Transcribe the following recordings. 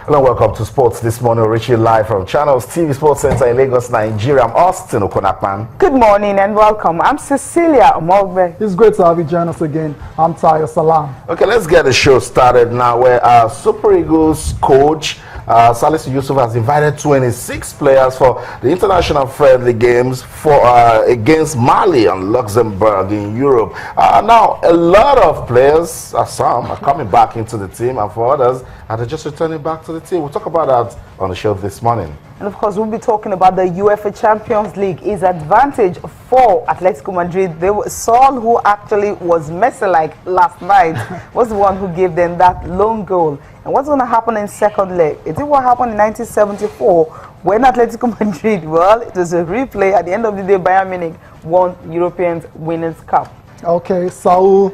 Hello, welcome to Sports This Morning, reaching live from Channels TV Sports Center in Lagos, Nigeria. I'm Austin Okonakman. Good morning and welcome. I'm Cecilia Omogbe. It's great to have you join us again. I'm Tayo Salam. Okay, let's get the show started now, where our Super Eagles coach Salisu Yusuf has invited 26 players for the international friendly games against Mali and Luxembourg in Europe. Now, a lot of players, some are coming back into the team, and for others, they're just returning back to the team. We'll talk about that on the show this morning. And of course, we'll be talking about the UEFA Champions League. Is advantage for Atletico Madrid. Saul, who actually was messy like last night, was the one who gave them that lone goal. And what's going to happen in second leg? Is it what happened in 1974 when Atletico Madrid, well, it was a replay. At the end of the day, Bayern Munich won European Winners' Cup. Okay, Saul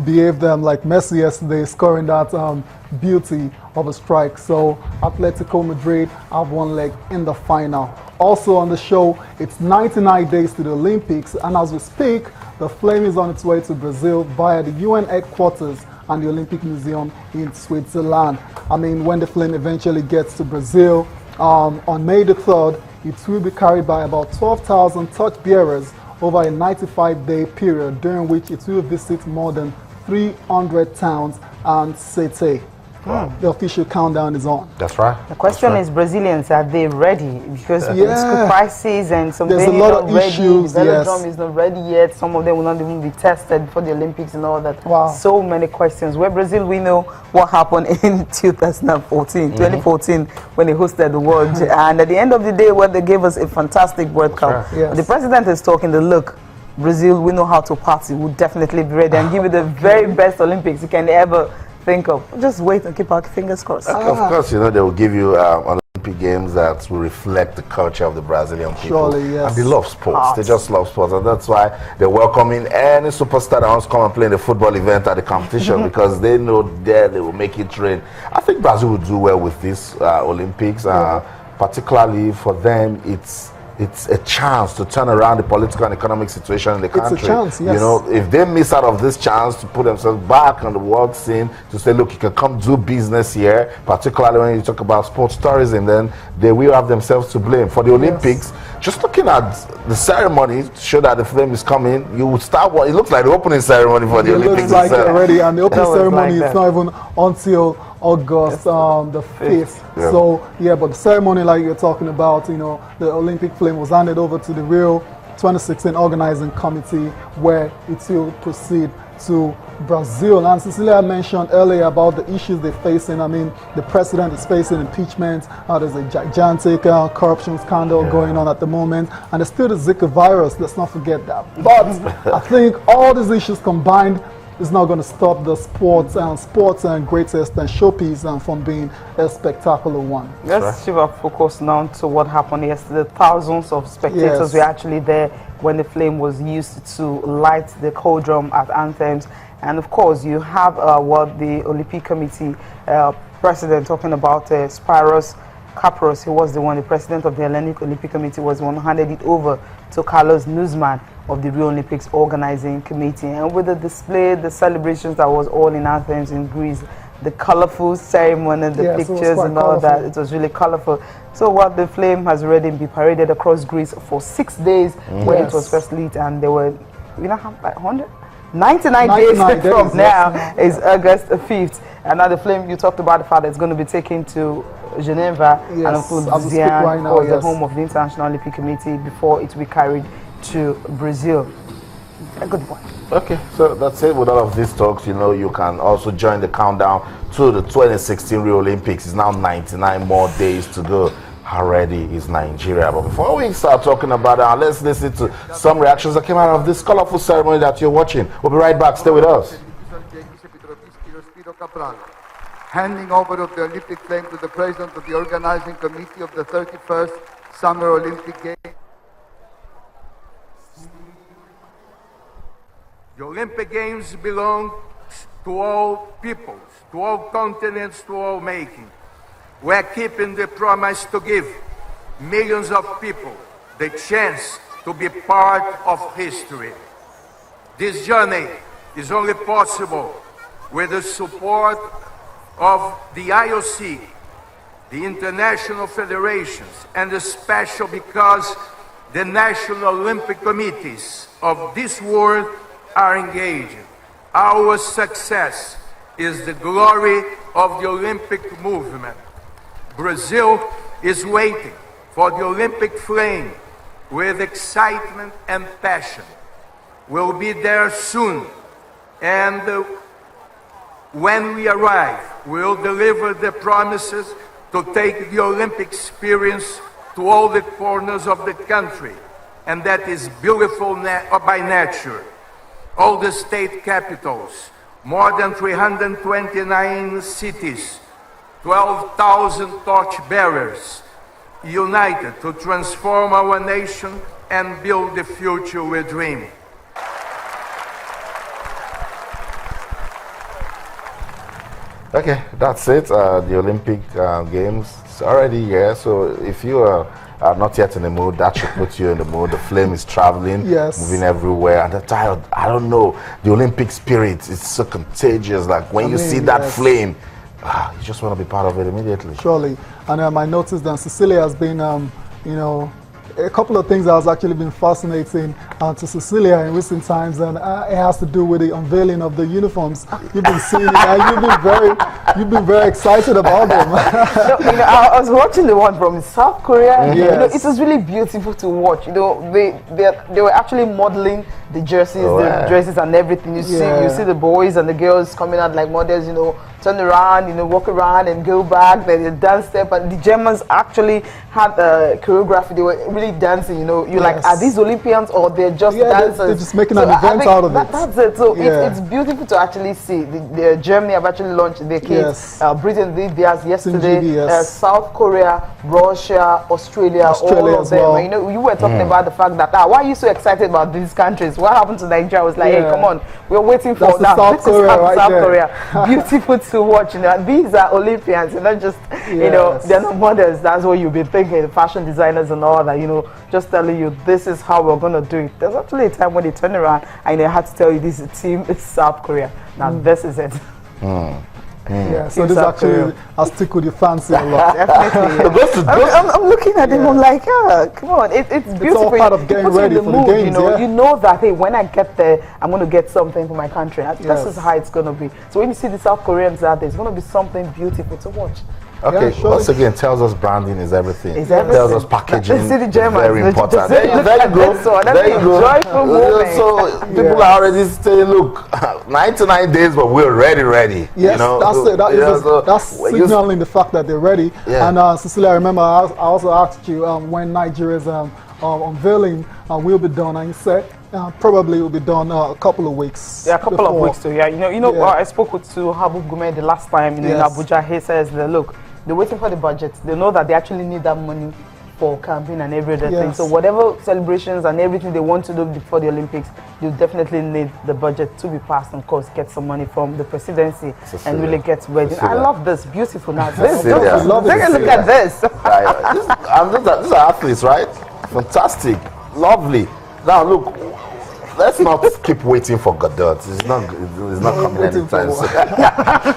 behaved like Messi yesterday, scoring that beauty of a strike. So Atletico Madrid have one leg in the final. Also on the show, it's 99 days to the Olympics, and as we speak, the Flame is on its way to Brazil via the UN headquarters and the Olympic Museum in Switzerland. I mean, when the Flame eventually gets to Brazil on May the 3rd, it will be carried by about 12,000 torchbearers over a 95-day period, during which it will visit more than 300 towns and cities. Wow. The official countdown is on. That's right. The question is, Brazilians, are they ready? Because political crisis and some there's a lot of issues. The velodrome is not ready yet. Some of them will not even be tested for the Olympics and all that. Wow. So many questions. Where Brazil, we know what happened in 2014, when they hosted the World. And at the end of the day, they gave us a fantastic World Cup. Right. Yes. The president is talking the look. Brazil, we know how to party. We'll definitely be ready and give you the very best Olympics you can ever think of. Just wait and keep our fingers crossed. Of course, you know, they will give you Olympic Games that will reflect the culture of the Brazilian people. Surely, yes. And they love sports. They just love sports. And that's why they're welcoming any superstar that wants to come and play in the football event at the competition because they know there they will make it rain. I think Brazil will do well with this Olympics. Particularly for them, it's a chance to turn around the political and economic situation in the country. It's a chance, yes. You know, if they miss out of this chance to put themselves back on the world scene, to say, look, you can come do business here, particularly when you talk about sports tourism, then they will have themselves to blame. For the Olympics, just looking at the ceremony to show that the Flame is coming, you would start it looks like the opening ceremony for the Olympics. It looks like already, and the opening ceremony is not even until August the 5th. Yeah. So but the ceremony, like you're talking about, you know, the Olympic Flame was handed over to the Rio 2016 organizing committee, where it will proceed to Brazil. And Cecilia mentioned earlier about the issues they're facing. I mean, the president is facing impeachment. There's a gigantic corruption scandal going on at the moment, and there's still the Zika virus. Let's not forget that. But I think all these issues combined is not going to stop the sports and greatest and showpiece from being a spectacular one. Let's shift our focus now to what happened yesterday. Thousands of spectators were actually there when the Flame was used to light the cauldron at anthems. And of course, you have what the Olympic Committee president talking about Spiros Kapros. He was the president of the Hellenic Olympic Committee, was the one who handed it over to Carlos Nuzman of the Rio Olympics Organizing Committee. And with the display, the celebrations that was all in Athens in Greece, the colorful ceremony, the pictures and all that, it was really colorful. So what the Flame has already been paraded across Greece for 6 days when it was first lit, and there were, you know, how, like 99 days from now is August 5th. And now the Flame, you talked about the fact that it's going to be taken to Geneva and of course the home of the International Olympic Committee before it will be carried to Brazil. A good point. Okay, so that's it with all of these talks. You know, you can also join the countdown to the 2016 Rio Olympics. It's now 99 more days to go. How ready is Nigeria? But before we start talking about that, let's listen to some reactions that came out of this colorful ceremony that you're watching. We'll be right back. Stay with us. Handing over of the Olympic Flame to the President of the Organizing Committee of the 31st Summer Olympic Games. The Olympic Games belong to all peoples, to all continents, to all making. We're keeping the promise to give millions of people the chance to be part of history. This journey is only possible with the support of the IOC the international federations, and especially because the national Olympic committees of this world are engaged. Our success is the glory of the Olympic movement. Brazil is waiting for the Olympic flame with excitement and passion. We'll be there soon, and when we arrive, we'll deliver the promises to take the Olympic experience to all the corners of the country, and that is beautiful by nature. All the state capitals, more than 329 cities, 12,000 torchbearers, united to transform our nation and build the future we dream. Okay, that's it. The Olympic Games is already here. So if you are not yet in the mood, that should put you in the mood. The flame is traveling, moving everywhere. And I don't know, the Olympic spirit is so contagious. Like when you see that flame, you just want to be part of it immediately. Surely. And I noticed that Cecilia has been, you know, a couple of things that has actually been fascinating to Cecilia in recent times, and it has to do with the unveiling of the uniforms. You've been seeing it, and you've been very excited about them. No, you know, I was watching the one from South Korea. You know, it was really beautiful to watch. You know, they were actually modeling the jerseys, the dresses, and everything. You see the boys and the girls coming out like models. You know, turn around, you know, walk around and go back. Then the dance step, and the Germans actually had choreography. They were really dancing. You know, you're like, are these Olympians or they're just dancers? They're just making an event out of it. That's it. So it's beautiful to actually see. Germany have actually launched their kids. Britain did theirs yesterday. South Korea, Russia, Australia, all of them. Well. You know, you were talking about the fact that why are you so excited about these countries? What happened to Nigeria? I was like, hey, come on, we're waiting for that. South Korea. Beautiful to watch. You know, these are Olympians. You're not just, you know, they're not models. That's what you've been thinking. Fashion designers and all that. You know, just telling you this is how we're gonna do it. There's actually a time when they turn around and they had to tell you this team is South Korea. Now this is it. Yeah, so this actually has tickled your fancy a lot. Definitely. I'm looking at them. I'm like, come on, it's beautiful. It's all part of getting ready for the games. You know that hey, when I get there, I'm going to get something for my country. This is how it's going to be. So when you see the South Koreans out there, it's going to be something beautiful to watch. Okay, once again, tells us branding is everything. Tells us packaging is very important. There you go. There you go. So people are already saying, look, 99 days, but we're ready. Yes, you know? that's it. That's signaling the fact that they're ready. And Cecilia, I remember I also asked you when Nigeria's unveiling will be done, and you said probably will be done a couple of weeks. Yeah, a couple of weeks too. Yeah, you know, I spoke to Habub Gume the last time. You know, in Abuja, he says that look, they're waiting for the budget. They know that they actually need that money for campaign and every other thing. So whatever celebrations and everything they want to do before the Olympics, you definitely need the budget to be passed and of course get some money from the presidency and really get ready. I love this. Beautiful now. Take a look at this. These are athletes, right? Fantastic. Lovely. Now look, let's not keep waiting for Godot. It's not coming anytime soon.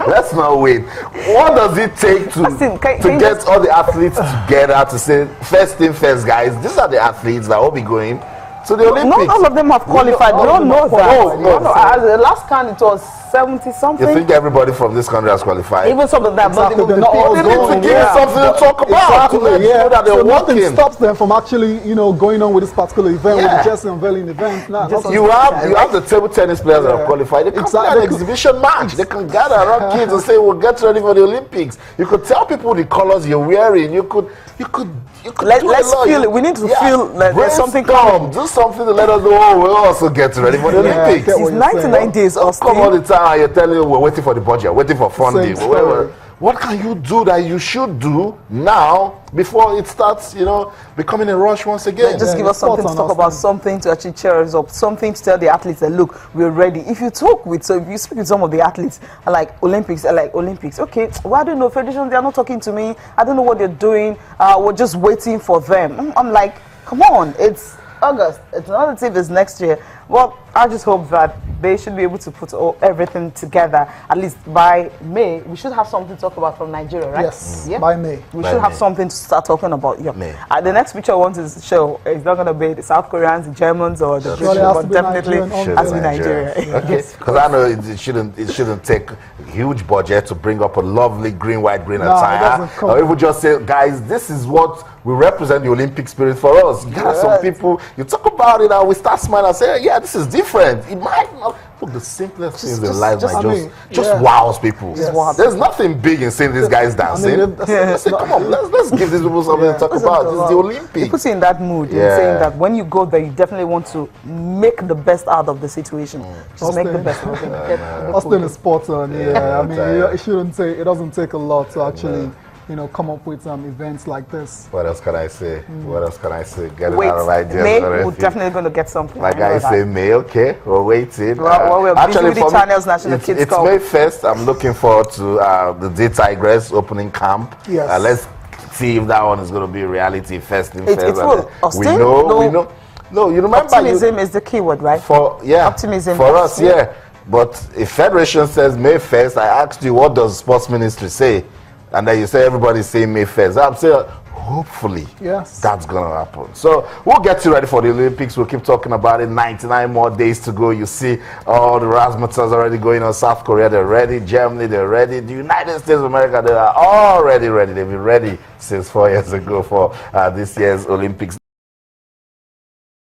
Let's not wait. What does it take to get all the athletes together to say, first thing first, guys, these are the athletes that will be going to the Olympics? Not all of them have qualified. We don't know that. As the last count, it was 70-something. You think everybody from this country has qualified? Even some of them, exactly. but they're not all going. Give something to talk about. So nothing stops them from actually, you know, going on with this particular event, with the jersey unveiling event. You have the table tennis players that have qualified. They can play an exhibition match. They can gather around kids and say, "We'll get ready for the Olympics." You could tell people the colors you're wearing. You could. Let's feel it. We need to feel that there's something coming. Do something to let us know. Oh, we'll also get ready for the Olympics. It's 99 days. Come all the time. You're telling you we're waiting for the budget, waiting for funding. What can you do that you should do now before it starts, you know, becoming a rush once again? Just give us something to talk about, something to actually cheer us up, something to tell the athletes that look, we're ready. If you speak with some of the athletes, like Olympics. Okay, well, I don't know, federations, they're not talking to me. I don't know what they're doing. We're just waiting for them. I'm like, come on, it's August. It's not as if it's next year. Well, I just hope that they should be able to put everything together. At least by May, we should have something to talk about from Nigeria, right? Yes, by May. We should have something to start talking about. Yeah. May. The next picture I want to show is not going to be the South Koreans, the Germans, or the British, has but to be definitely Nigerian has to be Nigeria. Okay, because I know it shouldn't take a huge budget to bring up a lovely green, white, green attire. Or even just say, guys, this is what we represent the Olympic spirit for us. You got some people, you talk about it and we start smiling and say, yeah, this is different. It might not look the simplest things in life just wows people. There's nothing big in seeing these guys dancing. Come on, let's give these people something to talk about. This is the Olympics. It puts you in that mood, in saying that when you go there, you definitely want to make the best out of the situation. Just make the best out of it. Austin is spot on. I mean, it doesn't take a lot to actually come up with events like this. What else can I say? What else can I say? Get it out of ideas. May, we're definitely going to get something. Like I say, May, okay, we're waiting. We're actually, with the Channels National Kids Cup. It's May 1st. I'm looking forward to the D Tigress opening camp. Yes. Let's see if that one is going to be reality first in first. It's full. We know. No, you remember. Optimism is the keyword, right? Optimism for us, But if Federation says May 1st, I asked you, what does Sports Ministry say? And then you say everybody's saying May 1st. I'm saying, hopefully, that's going to happen. So we'll get you ready for the Olympics. We'll keep talking about it. 99 more days to go. You see all the Rasmussens already going on. South Korea, they're ready. Germany, they're ready. The United States of America, they are already ready. They've been ready since 4 years ago for this year's Olympics.